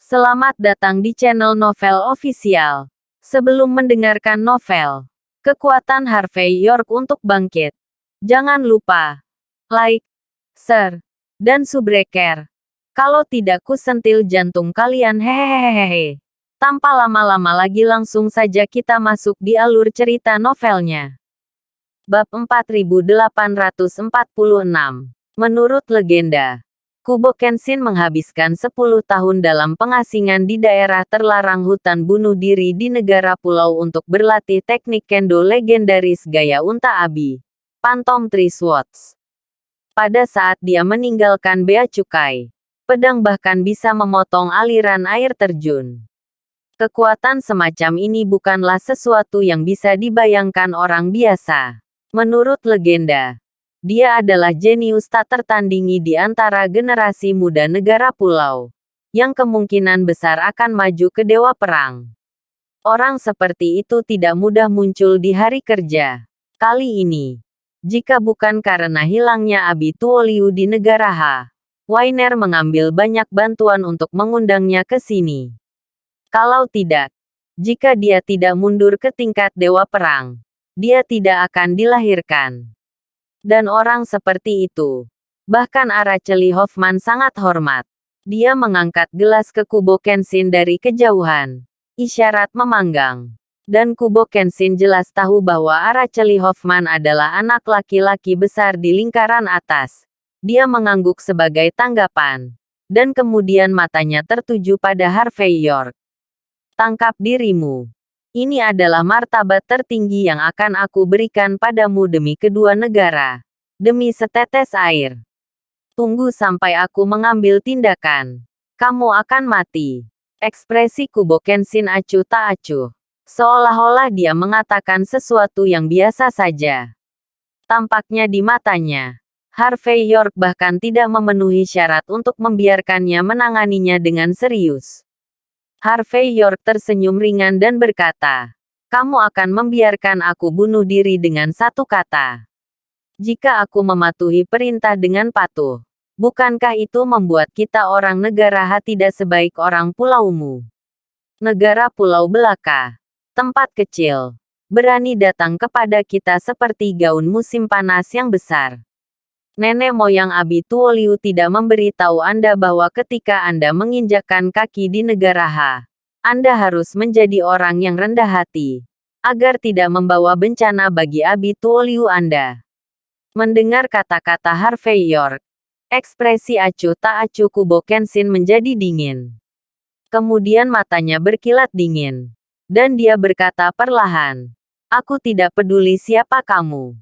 Selamat datang di channel Novel Official. Sebelum mendengarkan novel, kekuatan Harvey York untuk bangkit, jangan lupa like, share, dan subscribe. Kalau tidak kusentil jantung kalian hehehehe. Tanpa lama-lama lagi langsung saja kita masuk di alur cerita novelnya. Bab 4846. Menurut legenda, Kubo Kenshin menghabiskan 10 tahun dalam pengasingan di daerah terlarang hutan bunuh diri di negara pulau untuk berlatih teknik kendo legendaris gaya unta abi, Phantom Three Swords. Pada saat dia meninggalkan bea cukai, pedang bahkan bisa memotong aliran air terjun. Kekuatan semacam ini bukanlah sesuatu yang bisa dibayangkan orang biasa. Menurut legenda, dia adalah jenius tak tertandingi di antara generasi muda negara pulau, yang kemungkinan besar akan maju ke Dewa Perang. Orang seperti itu tidak mudah muncul di hari kerja kali ini. Jika bukan karena hilangnya Abi Tuoliu di negara H, Wainer mengambil banyak bantuan untuk mengundangnya ke sini. Kalau tidak, jika dia tidak mundur ke tingkat Dewa Perang, dia tidak akan dilahirkan. Dan orang seperti itu, bahkan Araceli Hoffman sangat hormat. Dia mengangkat gelas ke Kubo Kenshin dari kejauhan, isyarat memanggang. Dan Kubo Kenshin jelas tahu bahwa Araceli Hoffman adalah anak laki-laki besar di lingkaran atas. Dia mengangguk sebagai tanggapan, dan kemudian matanya tertuju pada Harvey York. Tangkap dirimu. Ini adalah martabat tertinggi yang akan aku berikan padamu demi kedua negara. Demi setetes air. Tunggu sampai aku mengambil tindakan. Kamu akan mati. Ekspresi Kubo Kenshin acuh tak acuh. Seolah-olah dia mengatakan sesuatu yang biasa saja. Tampaknya di matanya, Harvey York bahkan tidak memenuhi syarat untuk membiarkannya menanganinya dengan serius. Harvey York tersenyum ringan dan berkata, "Kamu akan membiarkan aku bunuh diri dengan satu kata. Jika aku mematuhi perintah dengan patuh, bukankah itu membuat kita orang negara H tidak sebaik orang pulaumu? Negara Pulau Belaka, tempat kecil, berani datang kepada kita seperti gaun musim panas yang besar. Nenek moyang Abi Tuoliu tidak memberitahu Anda bahwa ketika Anda menginjakkan kaki di negara H, Anda harus menjadi orang yang rendah hati, agar tidak membawa bencana bagi Abi Tuoliu Anda." Mendengar kata-kata Harvey York, ekspresi acuh tak acuh Kubo Kenshin menjadi dingin. Kemudian matanya berkilat dingin. Dan dia berkata perlahan, "Aku tidak peduli siapa kamu.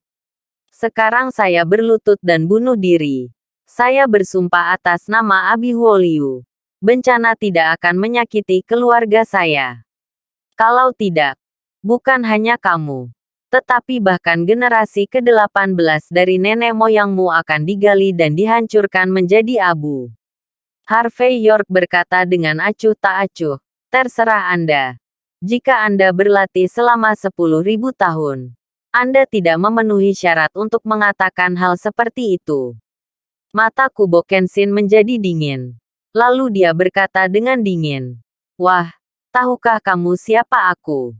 Sekarang saya berlutut dan bunuh diri. Saya bersumpah atas nama Abi Tuoliu. Bencana tidak akan menyakiti keluarga saya. Kalau tidak, bukan hanya kamu, tetapi bahkan generasi ke-18 dari nenek moyangmu akan digali dan dihancurkan menjadi abu." Harvey York berkata dengan acuh tak acuh, "Terserah Anda. Jika Anda berlatih selama 10.000 tahun, Anda tidak memenuhi syarat untuk mengatakan hal seperti itu." Mata Kubo Kenshin menjadi dingin. Lalu dia berkata dengan dingin, "Wah, tahukah kamu siapa aku?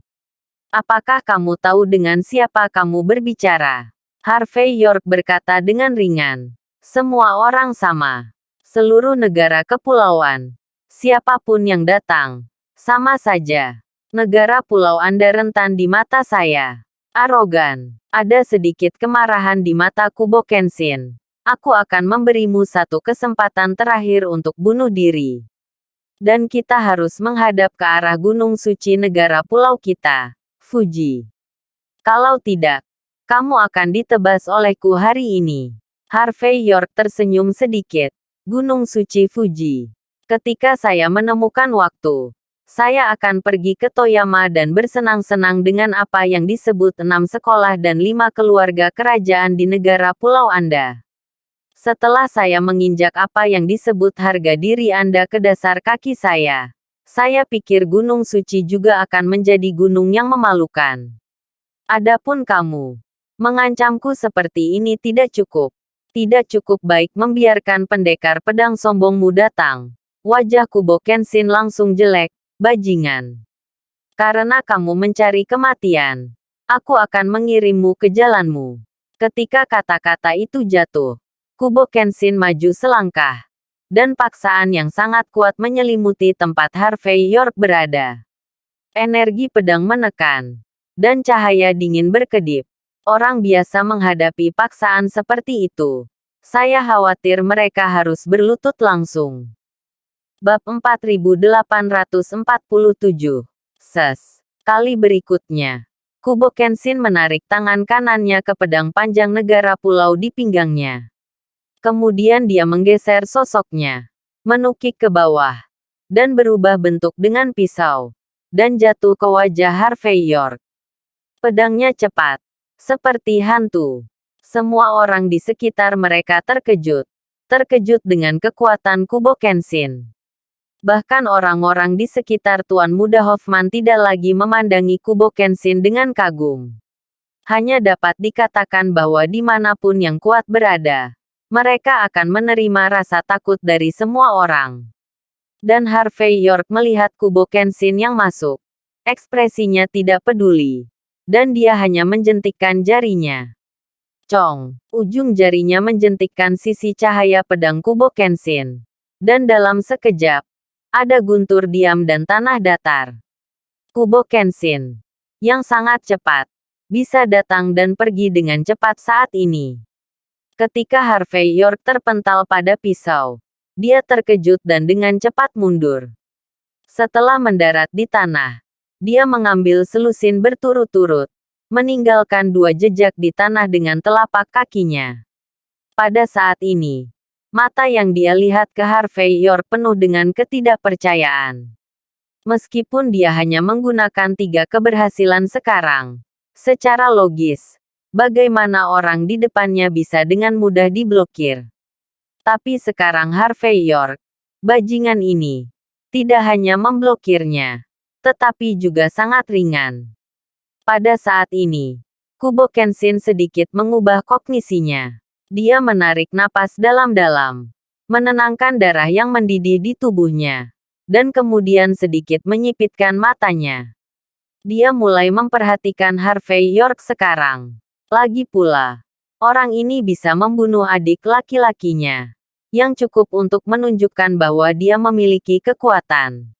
Apakah kamu tahu dengan siapa kamu berbicara?" Harvey York berkata dengan ringan, "Semua orang sama. Seluruh negara kepulauan. Siapapun yang datang, sama saja. Negara pulau Anda rentan di mata saya. Arogan." Ada sedikit kemarahan di mata Kubo Kenshin. "Aku akan memberimu satu kesempatan terakhir untuk bunuh diri. Dan kita harus menghadap ke arah gunung suci negara pulau kita, Fuji. Kalau tidak, kamu akan ditebas olehku hari ini." Harvey York tersenyum sedikit. "Gunung suci Fuji. Ketika saya menemukan waktu, saya akan pergi ke Toyama dan bersenang-senang dengan apa yang disebut 6 sekolah dan 5 keluarga kerajaan di negara pulau Anda. Setelah saya menginjak apa yang disebut harga diri Anda ke dasar kaki saya pikir Gunung Suci juga akan menjadi gunung yang memalukan. Adapun kamu, mengancamku seperti ini tidak cukup. Tidak cukup baik membiarkan pendekar pedang sombongmu datang. Wajah Kubo Kenshin langsung jelek, bajingan. Karena kamu mencari kematian, aku akan mengirimmu ke jalanmu. Ketika kata-kata itu jatuh, Kubo Kenshin maju selangkah. Dan paksaan yang sangat kuat menyelimuti tempat Harvey York berada. Energi pedang menekan. Dan cahaya dingin berkedip. Orang biasa menghadapi paksaan seperti itu. Saya khawatir mereka harus berlutut langsung. Bab 4847. Ses. Kali berikutnya, Kubo Kenshin menarik tangan kanannya ke pedang panjang negara pulau di pinggangnya. Kemudian dia menggeser sosoknya, menukik ke bawah, dan berubah bentuk dengan pisau, dan jatuh ke wajah Harvey York. Pedangnya cepat, seperti hantu. Semua orang di sekitar mereka terkejut dengan kekuatan Kubo Kenshin. Bahkan orang-orang di sekitar Tuan Muda Hoffman tidak lagi memandangi Kubo Kenshin dengan kagum. Hanya dapat dikatakan bahwa dimanapun yang kuat berada, mereka akan menerima rasa takut dari semua orang. Dan Harvey York melihat Kubo Kenshin yang masuk. Ekspresinya tidak peduli. Dan dia hanya menjentikkan jarinya. Cong, ujung jarinya menjentikkan sisi cahaya pedang Kubo Kenshin. Dan dalam sekejap, ada guntur diam dan tanah datar. Kubo Kenshin, yang sangat cepat, bisa datang dan pergi dengan cepat saat ini. Ketika Harvey York terpental pada pisau, dia terkejut dan dengan cepat mundur. Setelah mendarat di tanah, dia mengambil selusin berturut-turut, meninggalkan 2 jejak di tanah dengan telapak kakinya. Pada saat ini, mata yang dia lihat ke Harvey York penuh dengan ketidakpercayaan. Meskipun dia hanya menggunakan 3 keberhasilan sekarang, secara logis, bagaimana orang di depannya bisa dengan mudah diblokir. Tapi sekarang Harvey York, bajingan ini, tidak hanya memblokirnya, tetapi juga sangat ringan. Pada saat ini, Kubo Kenshin sedikit mengubah kognisinya. Dia menarik napas dalam-dalam, menenangkan darah yang mendidih di tubuhnya, dan kemudian sedikit menyipitkan matanya. Dia mulai memperhatikan Harvey York sekarang. Lagi pula, orang ini bisa membunuh adik laki-lakinya, yang cukup untuk menunjukkan bahwa dia memiliki kekuatan.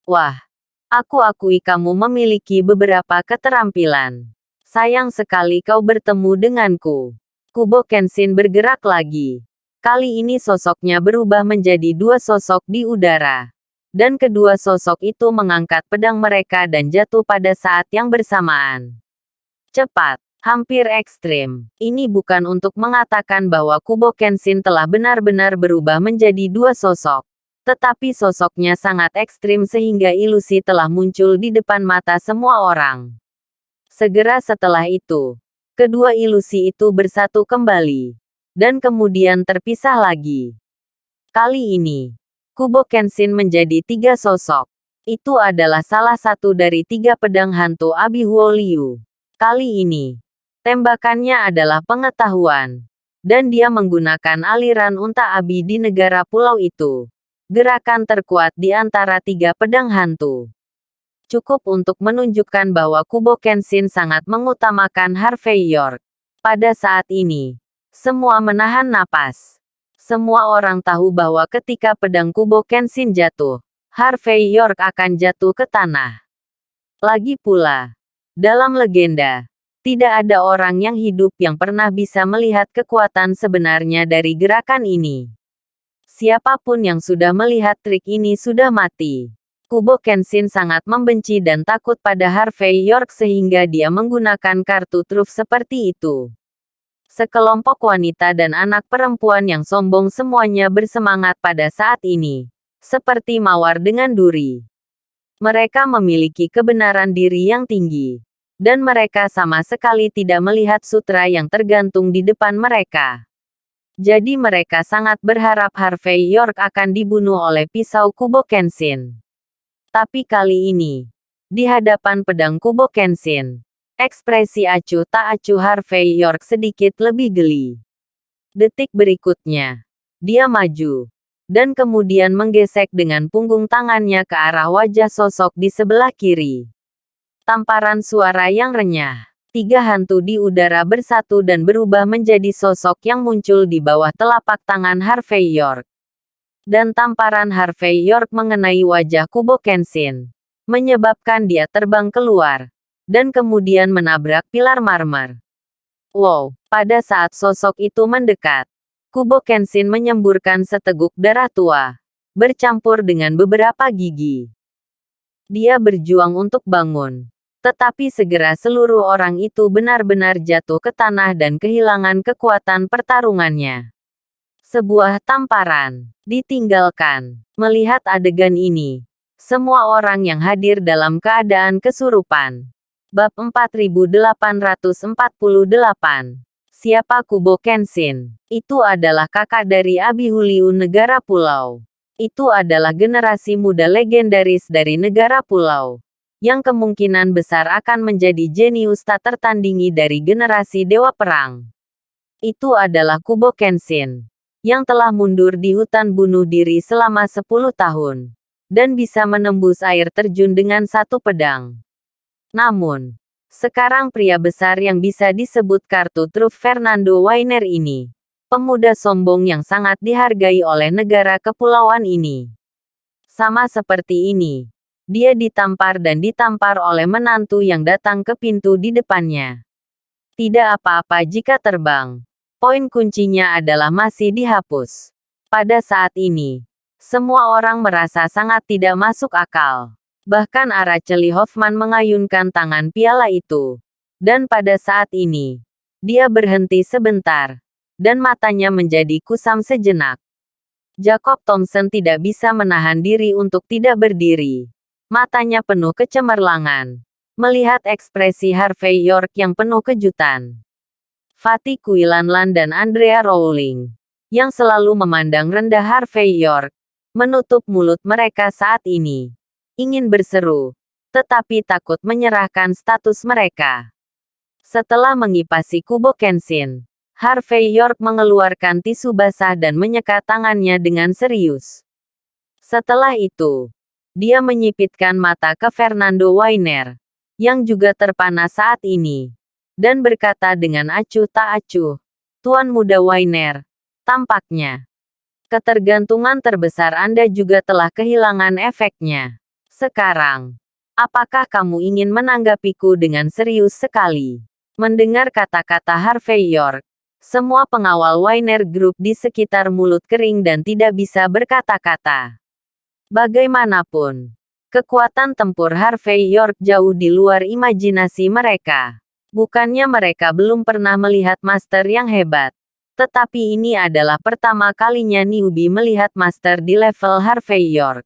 Wah, aku akui kamu memiliki beberapa keterampilan. Sayang sekali kau bertemu denganku. Kubo Kenshin bergerak lagi. Kali ini sosoknya berubah menjadi 2 sosok di udara. Dan kedua sosok itu mengangkat pedang mereka dan jatuh pada saat yang bersamaan. Cepat. Hampir ekstrim. Ini bukan untuk mengatakan bahwa Kubo Kenshin telah benar-benar berubah menjadi 2 sosok. Tetapi sosoknya sangat ekstrim sehingga ilusi telah muncul di depan mata semua orang. Segera setelah itu, kedua ilusi itu bersatu kembali. Dan kemudian terpisah lagi. Kali ini, Kubo Kenshin menjadi 3 sosok. Itu adalah salah satu dari 3 pedang hantu Abihuo Liu. Kali ini, tembakannya adalah pengetahuan. Dan dia menggunakan aliran unta abi di negara pulau itu. Gerakan terkuat di antara 3 pedang hantu. Cukup untuk menunjukkan bahwa Kubo Kenshin sangat mengutamakan Harvey York. Pada saat ini, semua menahan napas. Semua orang tahu bahwa ketika pedang Kubo Kenshin jatuh, Harvey York akan jatuh ke tanah. Lagi pula, dalam legenda, tidak ada orang yang hidup yang pernah bisa melihat kekuatan sebenarnya dari gerakan ini. Siapapun yang sudah melihat trik ini sudah mati. Kubo Kenshin sangat membenci dan takut pada Harvey York sehingga dia menggunakan kartu truf seperti itu. Sekelompok wanita dan anak perempuan yang sombong semuanya bersemangat pada saat ini. Seperti mawar dengan duri. Mereka memiliki kebenaran diri yang tinggi. Dan mereka sama sekali tidak melihat sutra yang tergantung di depan mereka. Jadi mereka sangat berharap Harvey York akan dibunuh oleh pisau Kubo Kenshin. Tapi kali ini, di hadapan pedang Kubo Kenshin, ekspresi acuh tak acuh Harvey York sedikit lebih geli. Detik berikutnya, dia maju. dan kemudian menggesek dengan punggung tangannya ke arah wajah sosok di sebelah kiri. Tamparan suara yang renyah. 3 hantu di udara bersatu dan berubah menjadi sosok yang muncul di bawah telapak tangan Harvey York. Dan tamparan Harvey York mengenai wajah Kubo Kenshin, menyebabkan dia terbang keluar, dan kemudian menabrak pilar marmer. Wow, pada saat sosok itu mendekat, Kubo Kenshin menyemburkan seteguk darah tua, bercampur dengan beberapa gigi. Dia berjuang untuk bangun. Tetapi segera seluruh orang itu benar-benar jatuh ke tanah dan kehilangan kekuatan pertarungannya. Sebuah tamparan ditinggalkan. Melihat adegan ini, semua orang yang hadir dalam keadaan kesurupan. Bab 4848. Siapa Kubo Kenshin? Itu adalah kakak dari Abihuliu Negara Pulau. Itu adalah generasi muda legendaris dari Negara Pulau, yang kemungkinan besar akan menjadi jenius tak tertandingi dari generasi Dewa Perang. Itu adalah Kubo Kenshin, yang telah mundur di hutan bunuh diri selama 10 tahun, dan bisa menembus air terjun dengan satu pedang. Namun, sekarang pria besar yang bisa disebut kartu truf Fernando Wainer ini, pemuda sombong yang sangat dihargai oleh negara kepulauan ini. Sama seperti ini, dia ditampar dan ditampar oleh menantu yang datang ke pintu di depannya. Tidak apa-apa jika terbang. Poin kuncinya adalah masih dihapus. Pada saat ini, semua orang merasa sangat tidak masuk akal. Bahkan Araceli Hoffman mengayunkan tangan piala itu. Dan pada saat ini, dia berhenti sebentar, dan matanya menjadi kusam sejenak. Jacob Thomson tidak bisa menahan diri untuk tidak berdiri. Matanya penuh kecemerlangan, melihat ekspresi Harvey York yang penuh kejutan. Fatih Kuilanlan dan Andrea Rowling, yang selalu memandang rendah Harvey York, menutup mulut mereka saat ini. Ingin berseru, tetapi takut menyerahkan status mereka. Setelah mengipasi Kubo Kenshin, Harvey York mengeluarkan tisu basah dan menyekat tangannya dengan serius. Setelah itu, dia menyipitkan mata ke Fernando Wainer, yang juga terpana saat ini, dan berkata dengan acuh tak acuh, "Tuan Muda Wainer, tampaknya ketergantungan terbesar Anda juga telah kehilangan efeknya. Sekarang, apakah kamu ingin menanggapiku dengan serius sekali?" Mendengar kata-kata Harvey York, semua pengawal Wainer Group di sekitar mulut kering dan tidak bisa berkata-kata. Bagaimanapun, kekuatan tempur Harvey York jauh di luar imajinasi mereka. Bukannya mereka belum pernah melihat master yang hebat, tetapi ini adalah pertama kalinya newbie melihat master di level Harvey York.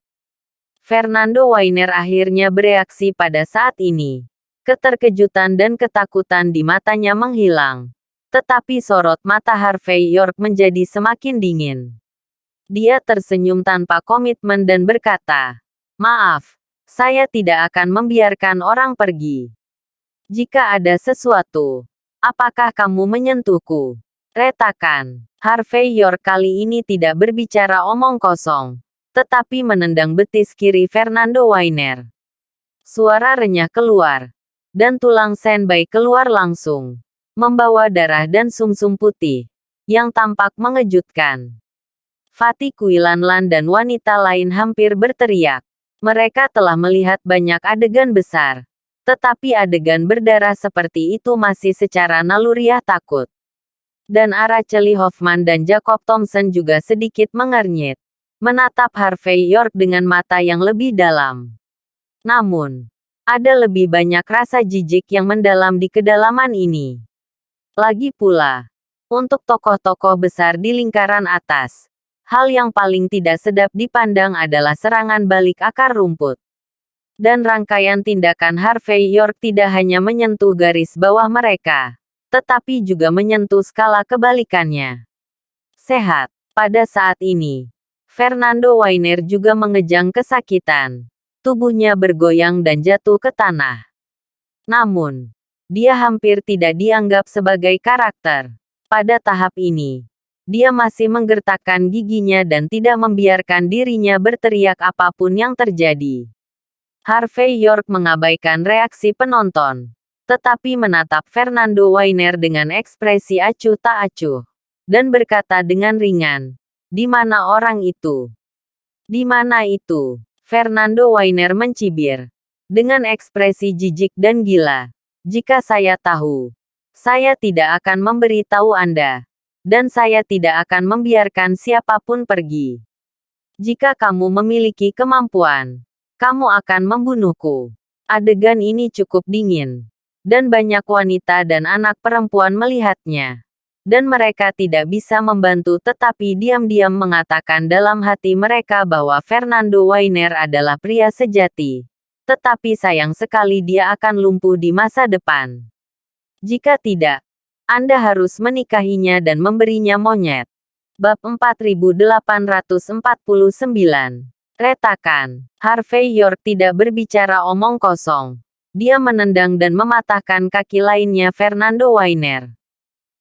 Fernando Wainer akhirnya bereaksi pada saat ini. Keterkejutan dan ketakutan di matanya menghilang. Tetapi sorot mata Harvey York menjadi semakin dingin. Dia tersenyum tanpa komitmen dan berkata, "Maaf, saya tidak akan membiarkan orang pergi. Jika ada sesuatu, apakah kamu menyentuhku?" Retakan. Harvey York kali ini tidak berbicara omong kosong, tetapi menendang betis kiri Fernando Wainer. Suara renyah keluar, dan tulang senbai keluar langsung, membawa darah dan sumsum putih, yang tampak mengejutkan. Fatih Kuilanlan dan wanita lain hampir berteriak. Mereka telah melihat banyak adegan besar, tetapi adegan berdarah seperti itu masih secara naluriah takut. Dan Araceli Hoffman dan Jacob Thomson juga sedikit mengernyit, menatap Harvey York dengan mata yang lebih dalam. Namun, ada lebih banyak rasa jijik yang mendalam di kedalaman ini. Lagi pula, untuk tokoh-tokoh besar di lingkaran atas, hal yang paling tidak sedap dipandang adalah serangan balik akar rumput. Dan rangkaian tindakan Harvey York tidak hanya menyentuh garis bawah mereka, tetapi juga menyentuh skala kebalikannya. Sehat. Pada saat ini, Fernando Wainer juga mengejang kesakitan. Tubuhnya bergoyang dan jatuh ke tanah. Namun, dia hampir tidak dianggap sebagai karakter. Pada tahap ini, Dia masih menggertakkan giginya dan tidak membiarkan dirinya berteriak apapun yang terjadi. Harvey York mengabaikan reaksi penonton, tetapi menatap Fernando Wainer dengan ekspresi acuh tak acuh, dan berkata dengan ringan, "Di mana orang itu? Di mana itu?" Fernando Wainer mencibir, dengan ekspresi jijik dan gila. "Jika saya tahu, saya tidak akan memberitahu Anda, dan saya tidak akan membiarkan siapapun pergi. Jika kamu memiliki kemampuan, kamu akan membunuhku." Adegan ini cukup dingin, dan banyak wanita dan anak perempuan melihatnya. Dan mereka tidak bisa membantu tetapi diam-diam mengatakan dalam hati mereka bahwa Fernando Wainer adalah pria sejati. Tetapi sayang sekali dia akan lumpuh di masa depan. Jika tidak, Anda harus menikahinya dan memberinya monyet. Bab 4849. Retakan. Harvey York tidak berbicara omong kosong. Dia menendang dan mematahkan kaki lainnya Fernando Wainer.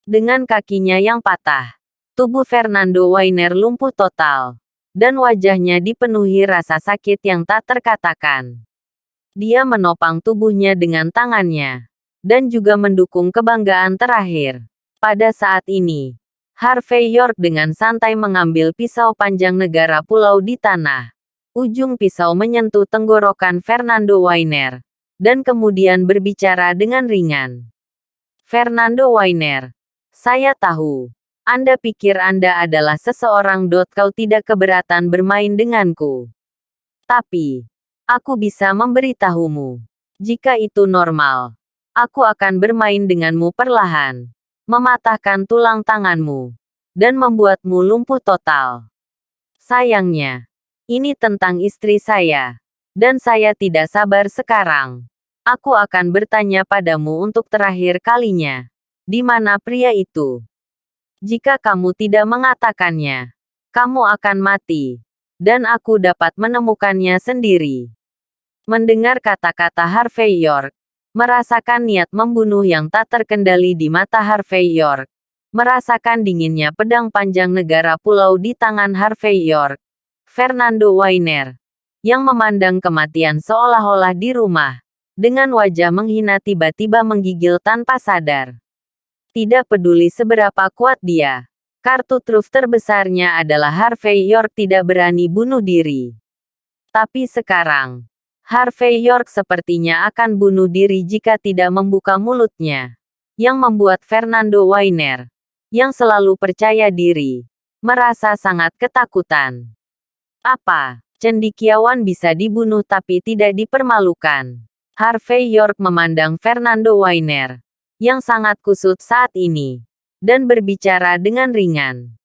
Dengan kakinya yang patah, tubuh Fernando Wainer lumpuh total, dan wajahnya dipenuhi rasa sakit yang tak terkatakan. Dia menopang tubuhnya dengan tangannya, dan juga mendukung kebanggaan terakhir. Pada saat ini, Harvey York dengan santai mengambil pisau panjang negara pulau di tanah. Ujung pisau menyentuh tenggorokan Fernando Wainer, dan kemudian berbicara dengan ringan. "Fernando Wainer, saya tahu. Anda pikir Anda adalah seseorang. Kau tidak keberatan bermain denganku. Tapi, aku bisa memberitahumu. Jika itu normal, aku akan bermain denganmu perlahan, mematahkan tulang tanganmu, dan membuatmu lumpuh total. Sayangnya, ini tentang istri saya, dan saya tidak sabar sekarang. Aku akan bertanya padamu untuk terakhir kalinya. Di mana pria itu? Jika kamu tidak mengatakannya, kamu akan mati, dan aku dapat menemukannya sendiri." Mendengar kata-kata Harvey York, merasakan niat membunuh yang tak terkendali di mata Harvey York, merasakan dinginnya pedang panjang negara pulau di tangan Harvey York, Fernando Wainer, yang memandang kematian seolah-olah di rumah, dengan wajah menghina tiba-tiba menggigil tanpa sadar. Tidak peduli seberapa kuat dia, kartu truf terbesarnya adalah Harvey York tidak berani bunuh diri. Tapi sekarang, Harvey York sepertinya akan bunuh diri jika tidak membuka mulutnya, yang membuat Fernando Wainer, yang selalu percaya diri, merasa sangat ketakutan. Apa? Cendekiawan bisa dibunuh tapi tidak dipermalukan. Harvey York memandang Fernando Wainer, yang sangat kusut saat ini, dan berbicara dengan ringan.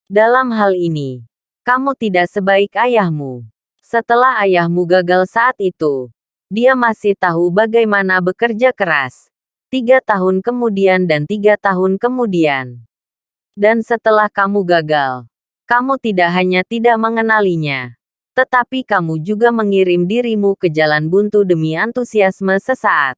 "Dalam hal ini, kamu tidak sebaik ayahmu. Setelah ayahmu gagal saat itu, dia masih tahu bagaimana bekerja keras. 3 tahun kemudian dan 3 tahun kemudian. Dan setelah kamu gagal, kamu tidak hanya tidak mengenalinya, tetapi kamu juga mengirim dirimu ke jalan buntu demi antusiasme sesaat.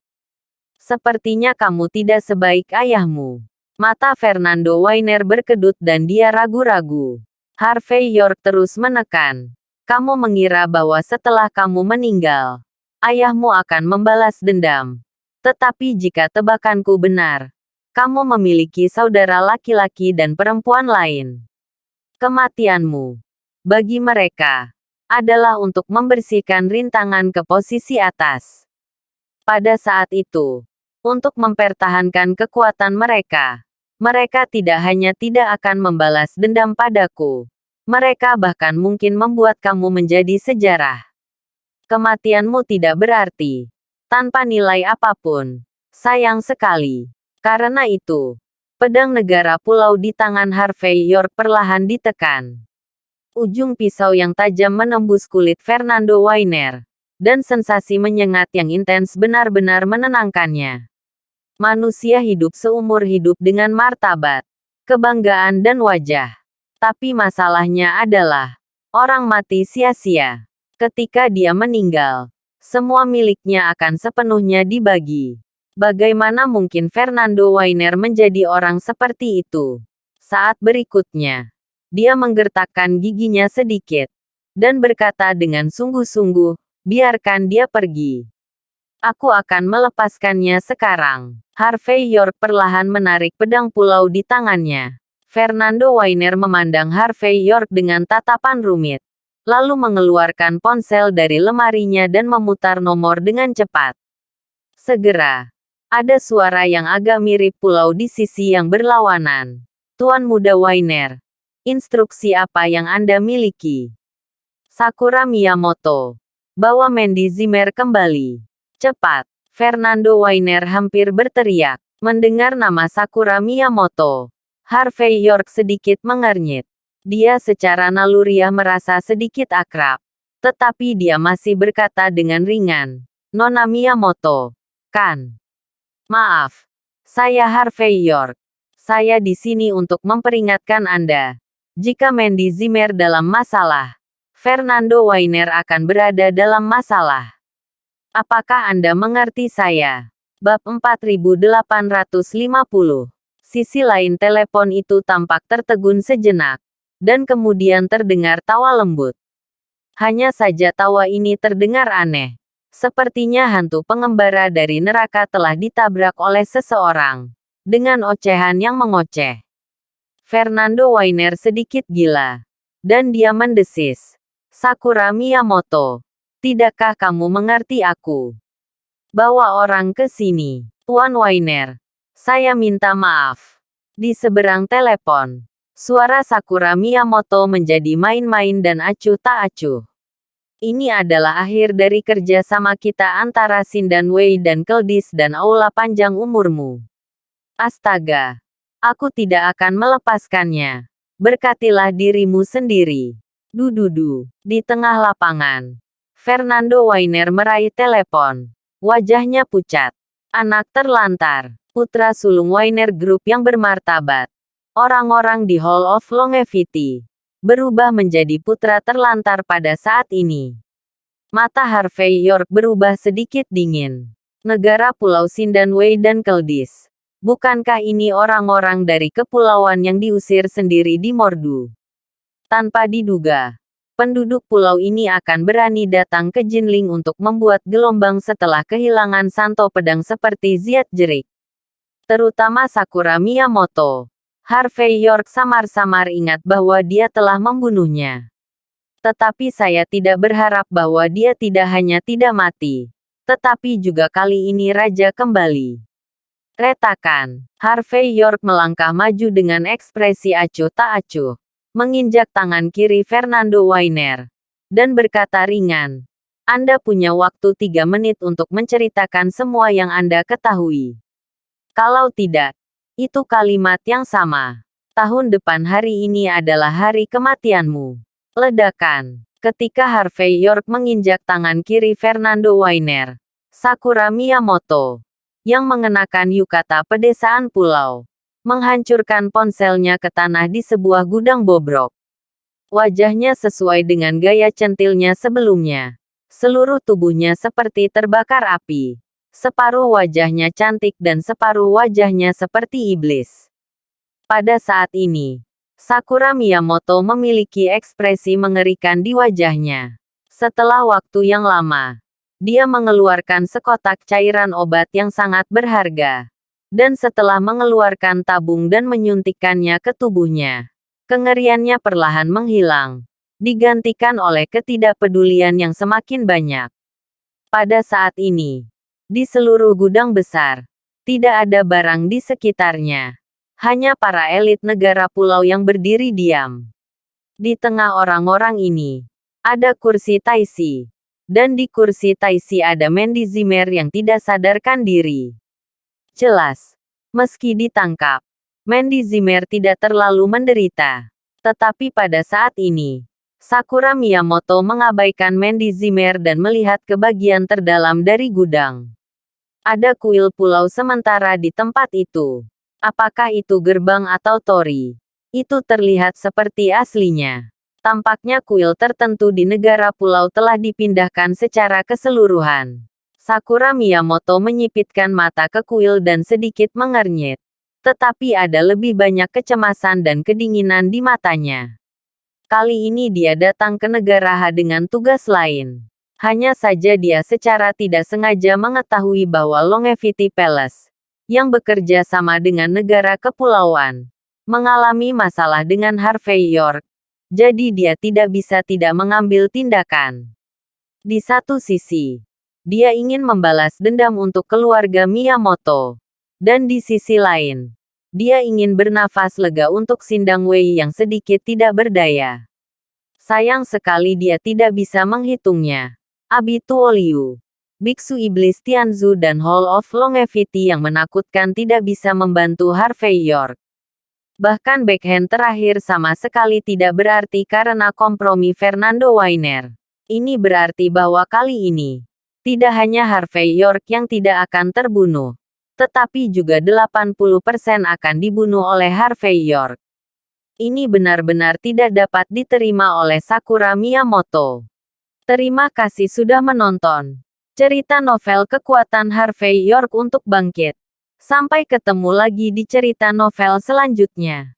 Sepertinya kamu tidak sebaik ayahmu." Mata Fernando Wainer berkedut dan dia ragu-ragu. Harvey York terus menekan. "Kamu mengira bahwa setelah kamu meninggal, ayahmu akan membalas dendam. Tetapi jika tebakanku benar, kamu memiliki saudara laki-laki dan perempuan lain. Kematianmu, bagi mereka, adalah untuk membersihkan rintangan ke posisi atas. Pada saat itu, untuk mempertahankan kekuatan mereka, mereka tidak hanya tidak akan membalas dendam padaku, mereka bahkan mungkin membuat kamu menjadi sejarah. Kematianmu tidak berarti, tanpa nilai apapun. Sayang sekali. Karena itu, pedang negara pulau di tangan Harvey York perlahan ditekan. Ujung pisau yang tajam menembus kulit Fernando Wainer, dan sensasi menyengat yang intens benar-benar menenangkannya. Manusia hidup seumur hidup dengan martabat, kebanggaan dan wajah. Tapi masalahnya adalah, orang mati sia-sia. Ketika dia meninggal, semua miliknya akan sepenuhnya dibagi. Bagaimana mungkin Fernando Wainer menjadi orang seperti itu? Saat berikutnya, dia menggertakkan giginya sedikit, dan berkata dengan sungguh-sungguh, biarkan dia pergi. Aku akan melepaskannya sekarang. Harvey York perlahan menarik pedang pulau di tangannya. Fernando Weiner memandang Harvey York dengan tatapan rumit, lalu mengeluarkan ponsel dari lemarinya dan memutar nomor dengan cepat. Segera, ada suara yang agak mirip pulau di sisi yang berlawanan. Tuan Muda Weiner, instruksi apa yang Anda miliki? Sakura Miyamoto, bawa Mandy Zimmer kembali. Cepat, Fernando Weiner hampir berteriak. Mendengar nama Sakura Miyamoto, Harvey York sedikit mengernyit. Dia secara naluriah merasa sedikit akrab. Tetapi dia masih berkata dengan ringan, Nona Miyamoto, kan? Maaf, saya Harvey York. Saya di sini untuk memperingatkan Anda. Jika Mandy Zimmer dalam masalah, Fernando Weiner akan berada dalam masalah. Apakah Anda mengerti saya? Bab 4850. Sisi lain telepon itu tampak tertegun sejenak, dan kemudian terdengar tawa lembut. Hanya saja tawa ini terdengar aneh. Sepertinya hantu pengembara dari neraka telah ditabrak oleh seseorang. Dengan ocehan yang mengoceh. Fernando Weiner sedikit gila. Dan dia mendesis. Sakura Miyamoto, tidakkah kamu mengerti aku? Bawa orang ke sini. Tuan Weiner, saya minta maaf. Di seberang telepon, suara Sakura Miyamoto menjadi main-main dan acuh tak acuh. Ini adalah akhir dari kerja sama kita antara Sindan Wei dan Keldis dan Aula panjang umurmu. Astaga, aku tidak akan melepaskannya. Berkatilah dirimu sendiri. Dududu, di tengah lapangan. Fernando Weiner meraih telepon. Wajahnya pucat. Anak terlantar. Putra sulung Weiner Group yang bermartabat. Orang-orang di Hall of Longevity. Berubah menjadi putra terlantar pada saat ini. Mata Harvey York berubah sedikit dingin. Negara Pulau Sindan Wei dan Keldis. Bukankah ini orang-orang dari kepulauan yang diusir sendiri di Mordu? Tanpa diduga, penduduk pulau ini akan berani datang ke Jinling untuk membuat gelombang setelah kehilangan santo pedang seperti Ziat Jerik. Terutama Sakura Miyamoto. Harvey York samar-samar ingat bahwa dia telah membunuhnya. Tetapi saya tidak berharap bahwa dia tidak hanya tidak mati, tetapi juga kali ini raja kembali. Retakan. Harvey York melangkah maju dengan ekspresi acuh tak acuh, menginjak tangan kiri Fernando Weiner, dan berkata ringan, Anda punya waktu 3 menit untuk menceritakan semua yang Anda ketahui. Kalau tidak, itu kalimat yang sama. Tahun depan hari ini adalah hari kematianmu. Ledakan. Ketika Harvey York menginjak tangan kiri Fernando Weiner, Sakura Miyamoto, yang mengenakan yukata pedesaan pulau, menghancurkan ponselnya ke tanah di sebuah gudang bobrok. Wajahnya sesuai dengan gaya centilnya sebelumnya. Seluruh tubuhnya seperti terbakar api. Separuh wajahnya cantik dan separuh wajahnya seperti iblis. Pada saat ini, Sakura Miyamoto memiliki ekspresi mengerikan di wajahnya. Setelah waktu yang lama, dia mengeluarkan sekotak cairan obat yang sangat berharga. Dan setelah mengeluarkan tabung dan menyuntikkannya ke tubuhnya, kengeriannya perlahan menghilang, digantikan oleh ketidakpedulian yang semakin banyak. Pada saat ini, di seluruh gudang besar, tidak ada barang di sekitarnya. Hanya para elit negara pulau yang berdiri diam. Di tengah orang-orang ini, ada kursi Taisi. Dan di kursi Taisi ada Mandy Zimmer yang tidak sadarkan diri. Jelas, meski ditangkap, Mandy Zimmer tidak terlalu menderita. Tetapi pada saat ini, Sakura Miyamoto mengabaikan Mandy Zimmer dan melihat ke bagian terdalam dari gudang. Ada kuil pulau sementara di tempat itu. Apakah itu gerbang atau tori? Itu terlihat seperti aslinya. Tampaknya kuil tertentu di negara pulau telah dipindahkan secara keseluruhan. Sakura Miyamoto menyipitkan mata ke kuil dan sedikit mengernyit. tetapi ada lebih banyak kecemasan dan kedinginan di matanya. Kali ini dia datang ke negara H dengan tugas lain. Hanya saja dia secara tidak sengaja mengetahui bahwa Longevity Palace, yang bekerja sama dengan negara kepulauan, mengalami masalah dengan Harvey York. Jadi dia tidak bisa tidak mengambil tindakan. Di satu sisi, dia ingin membalas dendam untuk keluarga Miyamoto. Dan di sisi lain, dia ingin bernafas lega untuk Sindang Wei yang sedikit tidak berdaya. Sayang sekali dia tidak bisa menghitungnya. Abitu Liu, Biksu Iblis Tianzu dan Hall of Longevity yang menakutkan tidak bisa membantu Harvey York. Bahkan backhand terakhir sama sekali tidak berarti karena kompromi Fernando Weiner. Ini berarti bahwa kali ini, tidak hanya Harvey York yang tidak akan terbunuh, tetapi juga 80% akan dibunuh oleh Harvey York. Ini benar-benar tidak dapat diterima oleh Sakura Miyamoto. Terima kasih sudah menonton cerita novel Kekuatan Harvey York untuk Bangkit. Sampai ketemu lagi di cerita novel selanjutnya.